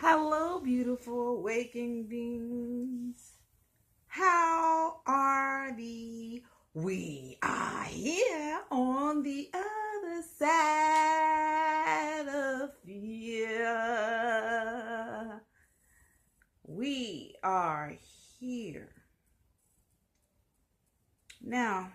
Hello, beautiful waking beings. How are thee? We are here on the other side of fear. We are here. Now,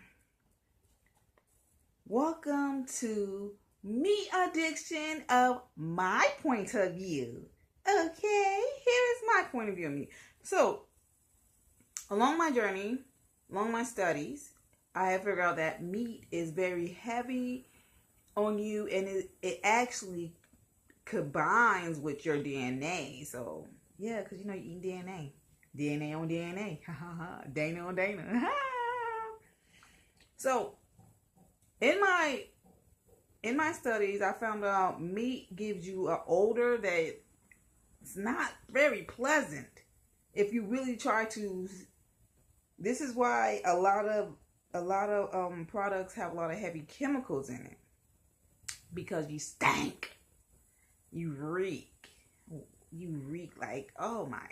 welcome to Me Addiction of My Point of View. Okay, here is my point of view of me. So, along my journey, along my studies, I have figured out that meat is very heavy on you, and it actually combines with your DNA. So, yeah, because you eat DNA. DNA on DNA. Dana on Dana. So, in my studies, I found out meat gives you an odor that it's not very pleasant if you really try to. This is why a lot of products have a lot of heavy chemicals in it, because you stink, you reek like, oh my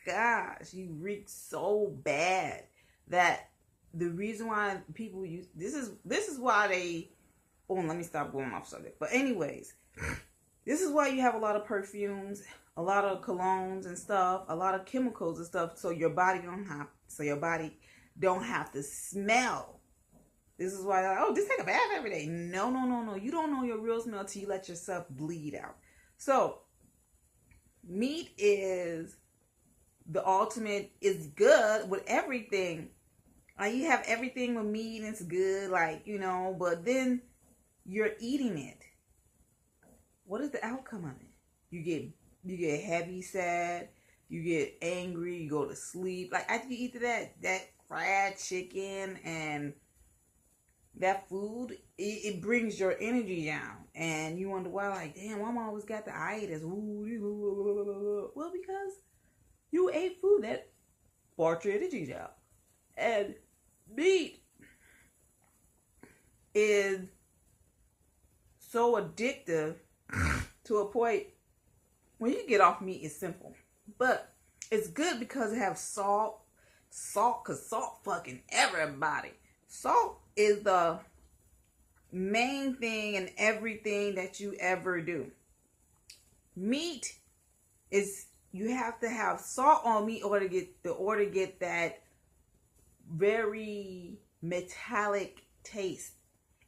gosh, you reek so bad that the reason why people use this is why they. Oh, let me stop going off subject. But anyways, this is why you have a lot of perfumes, a lot of colognes and stuff, a lot of chemicals and stuff, so your body don't have to smell. This is why, just take a bath every day. No. You don't know your real smell till you let yourself bleed out. So, meat is the ultimate. Is good with everything. You have everything with meat and it's good, but then you're eating it. What is the outcome of it? You get heavy, sad, you get angry, you go to sleep. Like, after you eat that fried chicken and that food, it brings your energy down. And you wonder why, like, damn, mama always got the itis. Well, because you ate food that brought your energy down. And meat is so addictive to a point. When you get off meat, it's simple, but it's good because it has salt, because salt fucking everybody. Salt is the main thing in everything that you ever do. Meat is, you have to have salt on meat in order to get that very metallic taste.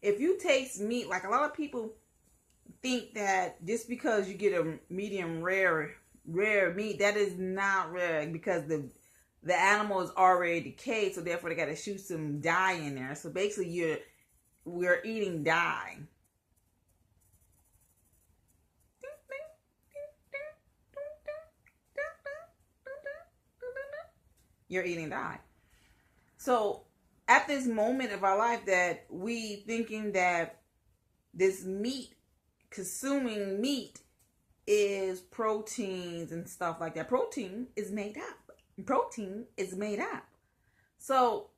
If you taste meat, like a lot of people think that just because you get a medium rare meat, that is not rare, because the animal is already decayed, so therefore they got to shoot some dye in there. So basically we're eating dye. You're eating dye. So at this moment of our life that we thinking that this meat, consuming meat, is proteins and stuff like that. Protein is made up. So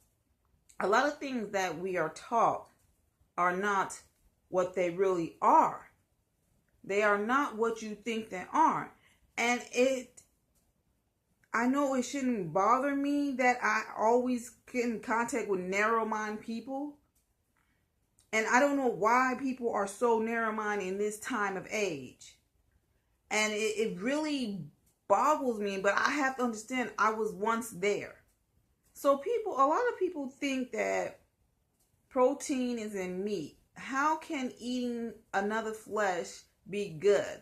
a lot of things that we are taught are not what they really are. They are not what you think they are. And I know it shouldn't bother me that I always get in contact with narrow-minded people. And I don't know why people are so narrow-minded in this time of age. And it really boggles me, but I have to understand I was once there. So a lot of people think that protein is in meat. How can eating another flesh be good?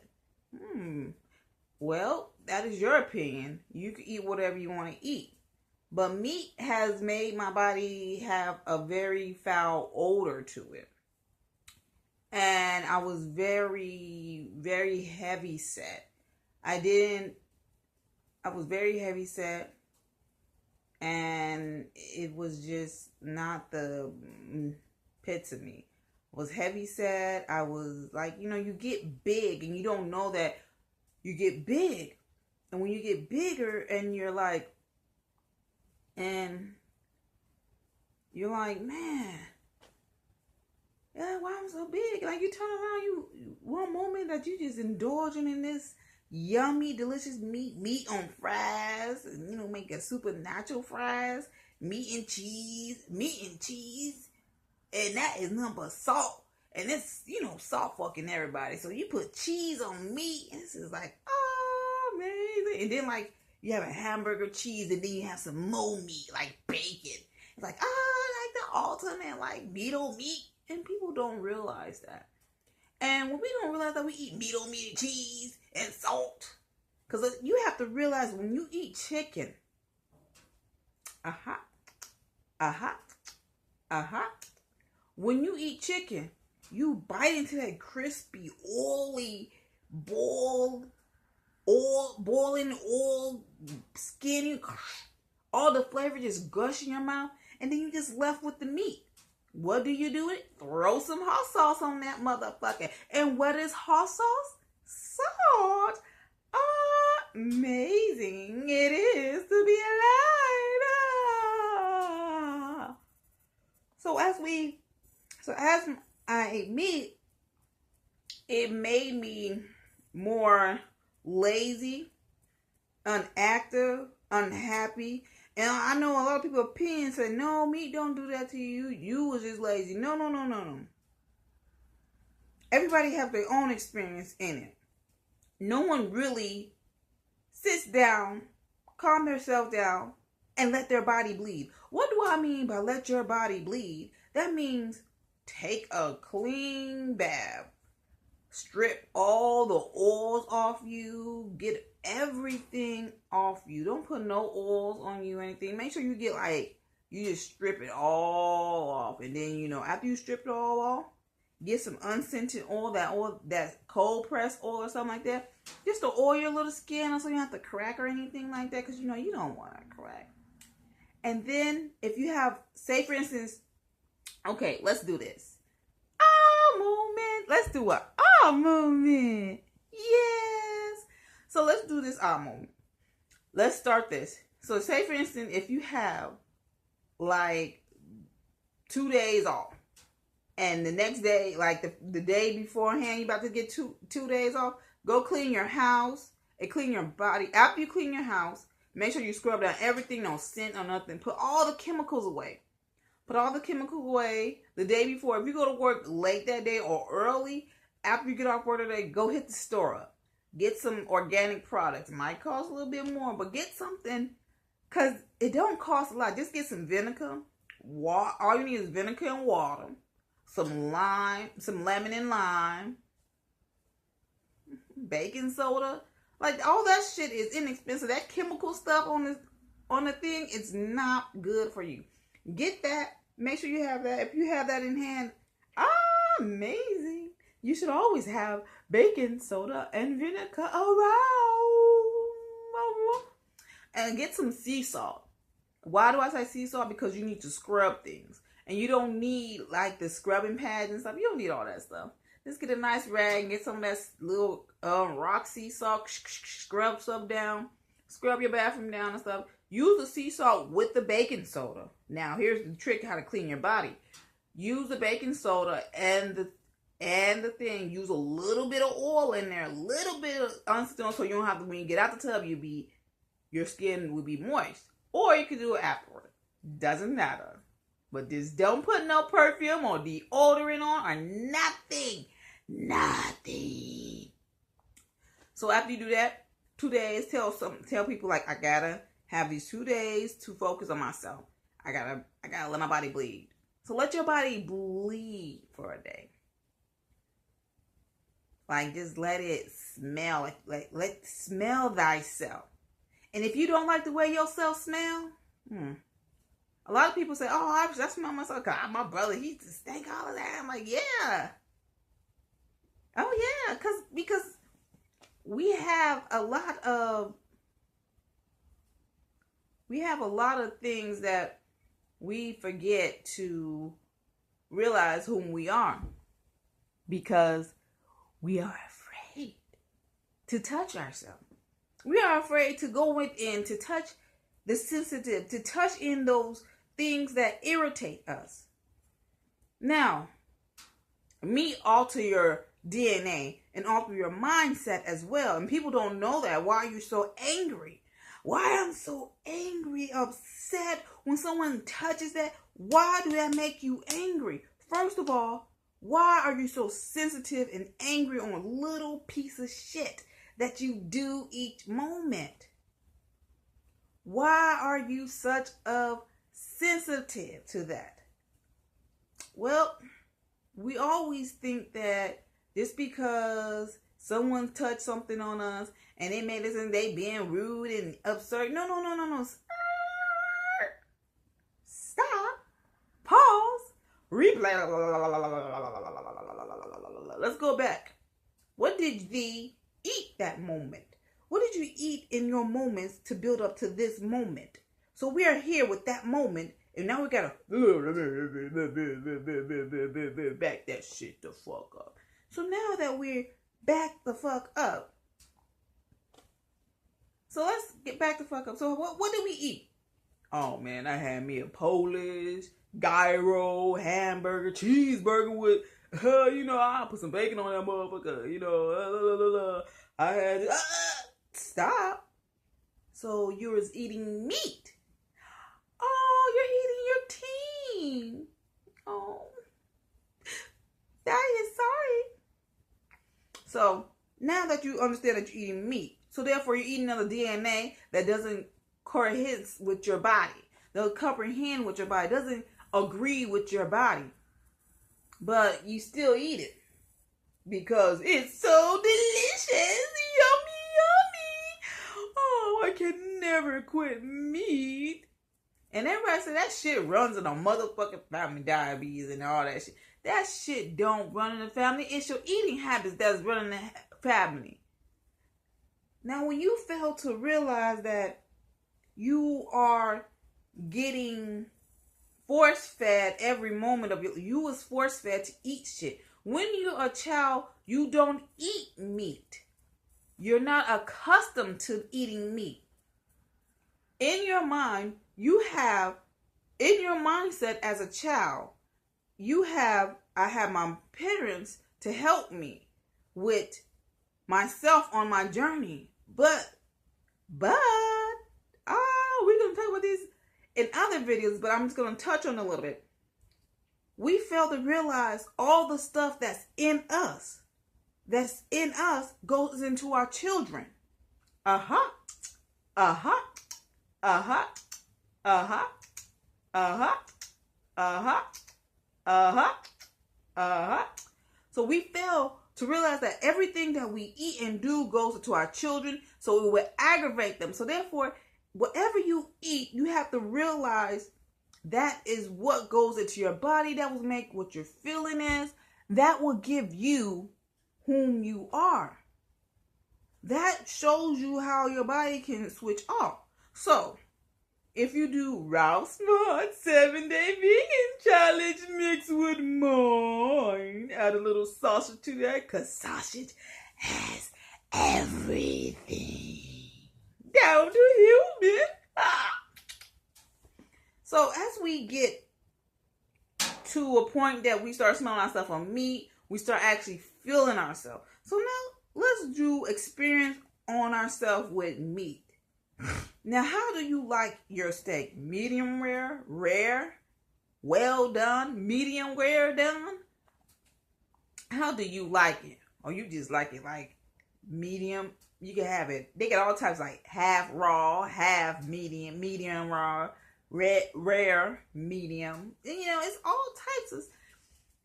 Well, that is your opinion. You can eat whatever you want to eat. But meat has made my body have a very foul odor to it. And I was very, very heavy set. I was very heavy set. And it was just not the pits of me. I was heavy set. I was like, you get big and you don't know that you get big. And when you get bigger and you're like, man, yeah, why I'm so big? Like, you turn around, one moment that you just indulging in this yummy, delicious meat on fries, and, you know, make a supernatural fries, meat and cheese, and that is nothing but salt. And it's, you know, salt fucking everybody. So you put cheese on meat, and this is like, oh, amazing. And then, like, you have a hamburger cheese, and then you have some more meat, like bacon. It's like, oh, like the ultimate, like, meat on meat. And people don't realize that. And when we don't realize that we eat meat on meat and cheese and salt, because you have to realize when you eat chicken, when you eat chicken, you bite into that crispy, oily, boiling oil, skinny, all the flavor just gush in your mouth, and then you just left with the meat. What do you do? Throw some hot sauce on that motherfucker. And what is hot sauce? Salt. Amazing it is to be alive. So as I ate meat, it made me more lazy, inactive, unhappy. And I know a lot of people opinion say, no, meat don't do that to you. You was just lazy. No. Everybody have their own experience in it. No one really sits down, calm themselves down, and let their body bleed. What do I mean by let your body bleed? That means take a clean bath. Strip all the oils off you. Get everything off you. Don't put no oils on you or anything. Make sure you get you just strip it all off. And then, you know, after you strip it all off, get some unscented oil, that cold pressed oil or something like that. Just to oil your little skin so you don't have to crack or anything like that. Because, you know, you don't want to crack. And then if you have, say for instance, okay, let's do this. Moment. Let's do a moment. Yes. So let's do this moment. Let's start this. So say for instance, if you have like 2 days off, and the next day, like the day beforehand, you about to get two days off, go clean your house and clean your body. After you clean your house, make sure you scrub down everything, no scent or nothing. Put all the chemicals away. Put all the chemicals away the day before. If you go to work late that day or early, after you get off work today, go hit the store up. Get some organic products. It might cost a little bit more, but get something, because it don't cost a lot. Just get some vinegar. All you need is vinegar and water. Some lime, some lemon and lime. Baking soda. Like, all that shit is inexpensive. That chemical stuff on the thing, it's not good for you. Get that. Make sure you have that. If you have that in hand, amazing. You should always have baking soda and vinegar around. And get some sea salt. Why do I say sea salt? Because you need to scrub things. And you don't need like the scrubbing pads and stuff. You don't need all that stuff. Just get a nice rag and get some of that little rock sea salt. Scrub stuff down. Scrub your bathroom down and stuff. Use the sea salt with the baking soda. Now, here's the trick how to clean your body. Use the baking soda and the thing. Use a little bit of oil in there. A little bit of unstone so you don't have to, when you get out the tub, your skin will be moist. Or you can do it afterward. Doesn't matter. But just don't put no perfume or deodorant on or nothing. Nothing. So after you do that, 2 days, tell people like, I gotta have these 2 days to focus on myself. I gotta let my body bleed. So let your body bleed for a day. Like, just let it smell. Like let smell thyself. And if you don't like the way yourself smell, a lot of people say, oh, I smell myself. God, my brother, he just stank all of that. I'm like, yeah. Oh, yeah. Because we have a lot of things that we forget to realize whom we are, because we are afraid to touch ourselves. We are afraid to go within, to touch the sensitive, to touch in those things that irritate us. Now, meat alter your DNA and alter your mindset as well. And people don't know that. Why are you so angry? Why I'm so angry, upset when someone touches that? Why do that make you angry? First of all, why are you so sensitive and angry on a little piece of shit that you do each moment? Why are you such a sensitive to that? Well, we always think that just because someone touched something on us and they made us and they being rude and absurd. No. Stop. Pause. Replay. Let's go back. What did thee eat that moment? What did you eat in your moments to build up to this moment? So we are here with that moment, and now we gotta back that shit the fuck up. So now that we're back the fuck up, so let's get back the fuck up. So what did we eat? Oh man, I had me a Polish, gyro, hamburger, cheeseburger with, I put some bacon on that motherfucker, I had, stop. So you was eating meat. Oh, you're eating your team. Oh, Daddy is sorry. So now that you understand that you're eating meat, so therefore you're eating another DNA that doesn't cohere with your body, doesn't comprehend with your body, doesn't agree with your body, but you still eat it because it's so delicious, yummy. Oh, I can never quit meat. And everybody say that shit runs in a motherfucking family, diabetes and all that shit. That shit don't run in the family. It's your eating habits that's running the family. Now, when you fail to realize that you are getting force-fed every moment of you was force-fed to eat shit. When you're a child, you don't eat meat. You're not accustomed to eating meat. In your mind, in your mindset as a child, I have my parents to help me with myself on my journey. But, we're going to talk about these in other videos, but I'm just going to touch on a little bit. We fail to realize all the stuff that's in us goes into our children. So we fail to realize that everything that we eat and do goes into our children, so it will aggravate them. So therefore, whatever you eat, you have to realize that is what goes into your body. That will make what your feeling is. That will give you whom you are. That shows you how your body can switch off. So, if you do Ralph Smart 7-Day Vegan Challenge mixed with mine, add a little sausage to that, because sausage has everything. Down to human. So as we get to a point that we start smelling ourselves on meat, we start actually feeling ourselves. So now let's do experience on ourselves with meat. Now, how do you like your steak? Medium rare, well done, medium rare done? How do you like it? Or you just like it like medium? You can have it. They get all types, like half raw, half medium, medium raw, rare, medium. It's all types of.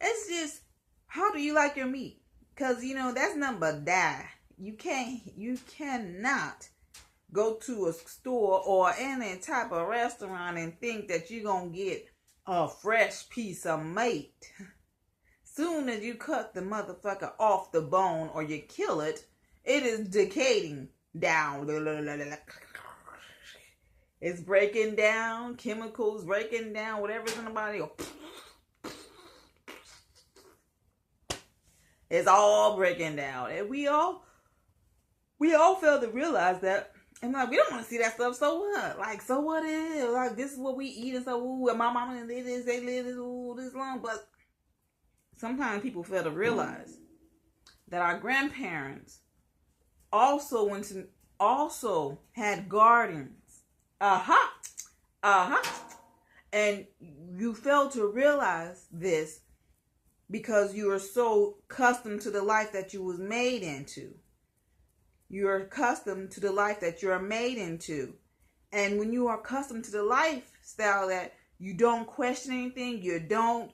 It's just, how do you like your meat? Because that's nothing but die. You cannot go to a store or any type of restaurant and think that you're gonna get a fresh piece of meat. Soon as you cut the motherfucker off the bone or you kill it, it is decaying down. It's breaking down, chemicals breaking down, whatever's in the body. It's all breaking down. And we all fail to realize that. And we don't want to see that stuff. So what? Like, so what it is? Like, this is what we eat. And so, and my mama did this, they live this long. But sometimes people fail to realize that our grandparents also had gardens. And you fail to realize this because you are so accustomed to the life that you was made into. You're accustomed to the life that you're made into. And when you are accustomed to the lifestyle that you don't question anything, you don't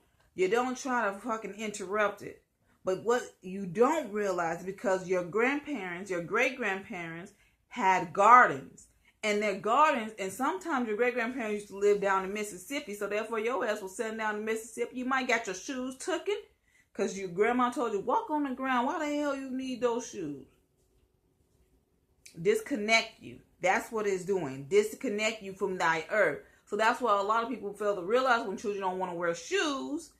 try to fucking interrupt it. But what you don't realize, because your grandparents, your great-grandparents had gardens. And their gardens, and sometimes your great-grandparents used to live down in Mississippi, so therefore your ass was sitting down in Mississippi. You might got your shoes taken because your grandma told you, walk on the ground. Why the hell you need those shoes? Disconnect you. That's what it's doing. Disconnect you from thy earth. So that's why a lot of people fail to realize when children don't want to wear shoes.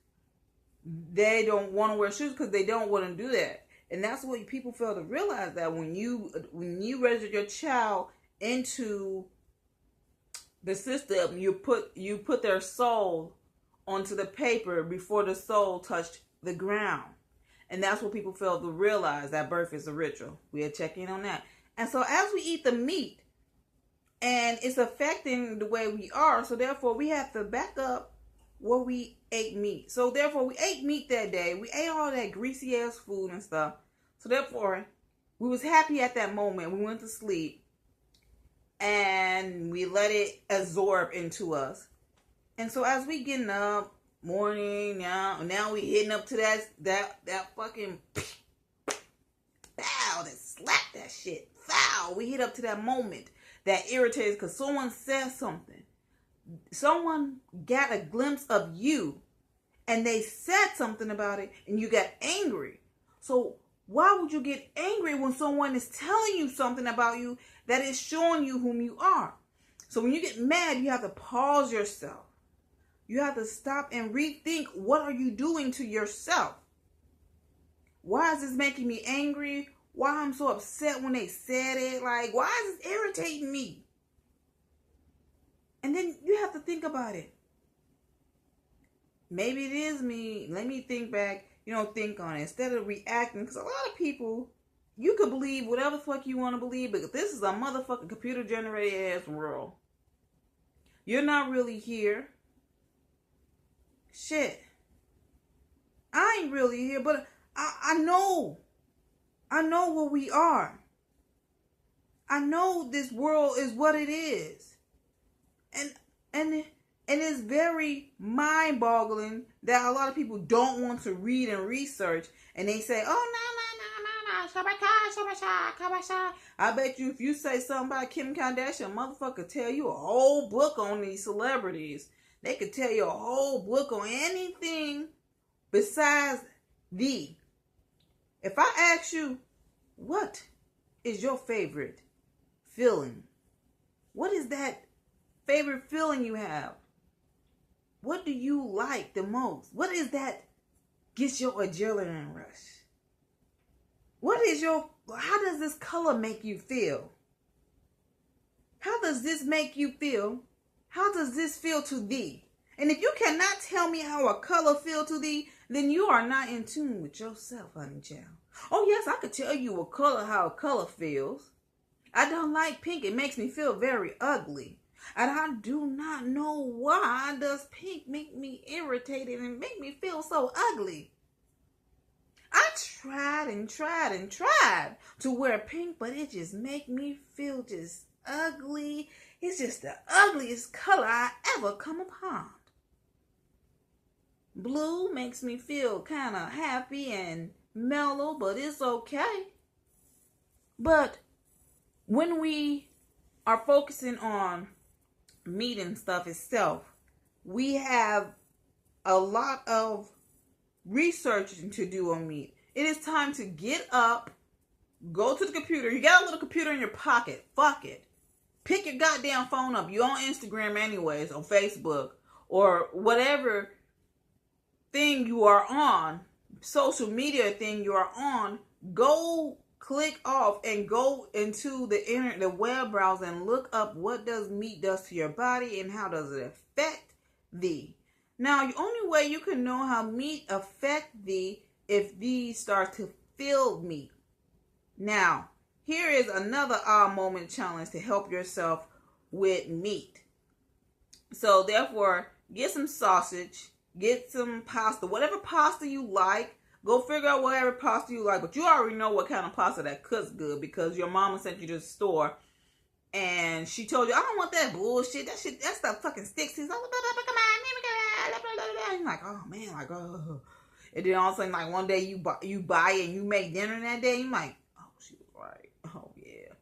They don't want to wear shoes because they don't want to do that. And that's what people fail to realize, that when you register your child into the system, you put their soul onto the paper before the soul touched the ground. And that's what people fail to realize, that birth is a ritual. We'll check in on that. And so as we eat the meat, and it's affecting the way we are, so therefore we have to back up where we ate meat. So therefore we ate meat that day. We ate all that greasy ass food and stuff. So therefore we was happy at that moment. We went to sleep and we let it absorb into us. And so as we getting up, morning, now we hitting up to that fucking foul, that slap that shit. Foul. We hit up to that moment that irritates because someone says something. Someone got a glimpse of you and they said something about it and you got angry. So why would you get angry when someone is telling you something about you that is showing you whom you are? So when you get mad, you have to pause yourself. You have to stop and rethink, what are you doing to yourself? Why is this making me angry? Why I'm so upset when they said it? Like, why is this irritating me? And then you have to think about it. Maybe it is me. Let me think back. Think on it instead of reacting. Because a lot of people, you could believe whatever the fuck you want to believe, but this is a motherfucking computer generated ass world. You're not really here. Shit. I ain't really here, but I know. I know where we are. I know this world is what it is. And it's very mind-boggling that a lot of people don't want to read and research, and they say, oh, no, I bet you if you say something about Kim Kardashian, motherfucker tell you a whole book on these celebrities. They could tell you a whole book on anything besides thee. If I ask you, what is your favorite feeling? What is that favorite feeling you have? What do you like the most? What is that gets your adrenaline rush? How does this color make you feel? How does this make you feel? How does this feel to thee? And if you cannot tell me how a color feel to thee, then you are not in tune with yourself, honey child. Oh yes, I could tell you how a color feels. I don't like pink. It makes me feel very ugly. And I do not know why does pink make me irritated and make me feel so ugly. I tried and tried to wear pink, but it just make me feel just ugly. It's just the ugliest color I ever come upon. Blue makes me feel kind of happy and mellow, but it's okay. But when we are focusing on meat and stuff itself, we have a lot of researching to do on meat. It is time to get up, go to the computer. You got a little computer in your pocket. Fuck it. Pick your goddamn phone up. You're on Instagram anyways, on Facebook, or whatever thing you are on, social media thing you are on. Go click off and go into the internet, the web browser, and look up what does meat does to your body and how does it affect thee. Now, the only way you can know how meat affect thee if thee starts to filled meat. Now, here is another moment challenge to help yourself with meat. So therefore, get some sausage, get some pasta, whatever pasta you like. Go figure out whatever pasta you like. But you already know what kind of pasta that cooks good because your mama sent you to the store and she told you, I don't want that bullshit. That stuff fucking sticks. He's like, you're like, oh man, like, oh. And then all of a sudden, like one day you buy it and you make dinner that day. You're like, oh, she was right. Oh yeah.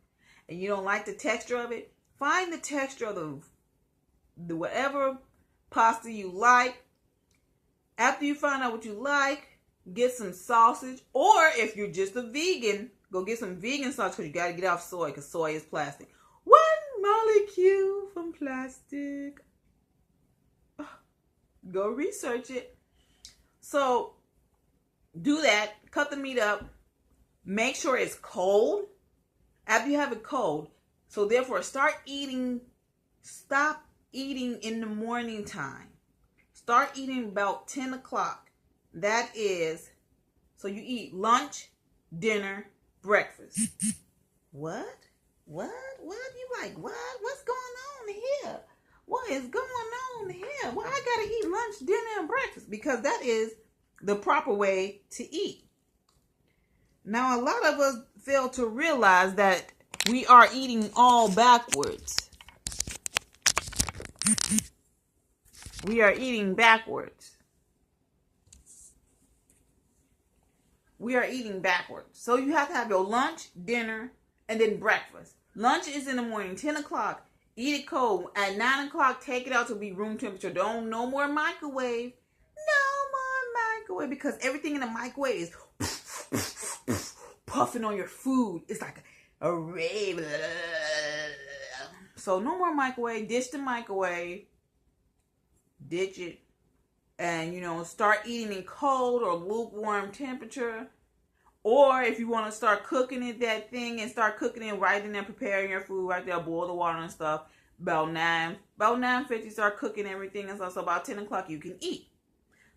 And you don't like the texture of it. Find the texture of the whatever pasta you like. After you find out what you like, get some sausage. Or if you're just a vegan, go get some vegan sausage because you got to get off soy because soy is plastic. One molecule from plastic. Go research it. So do that. Cut the meat up. Make sure it's cold. After you have it cold. So therefore, stop eating in the morning time. Start eating about 10 o'clock. That is, so you eat lunch, dinner, breakfast. What? You like, what? What's going on here? What is going on here? Why I gotta eat lunch, dinner, and breakfast? Because that is the proper way to eat. Now, a lot of us fail to realize that we are eating all backwards. We are eating backwards. We are eating backwards. So you have to have your lunch, dinner, and then breakfast. Lunch is in the morning, 10 o'clock. Eat it cold. At 9 o'clock, take it out to be room temperature. No more microwave. No more microwave. Because everything in the microwave is puffing on your food. It's like a rave. So no more microwave. Ditch the microwave. Ditch it. And, start eating in cold or lukewarm temperature. Or if you want to start cooking it, that thing, and start cooking it right in there, preparing your food right there, boil the water and stuff. About 9:50, start cooking everything and stuff. So about 10 o'clock, you can eat.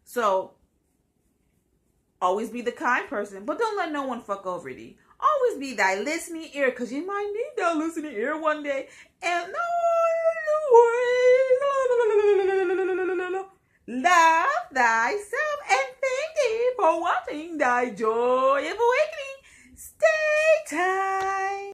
So, always be the kind person, but don't let no one fuck over thee. Always be thy listening ear, because you might need that listening ear one day. And love thyself and thank thee for watching thy joyous awakening.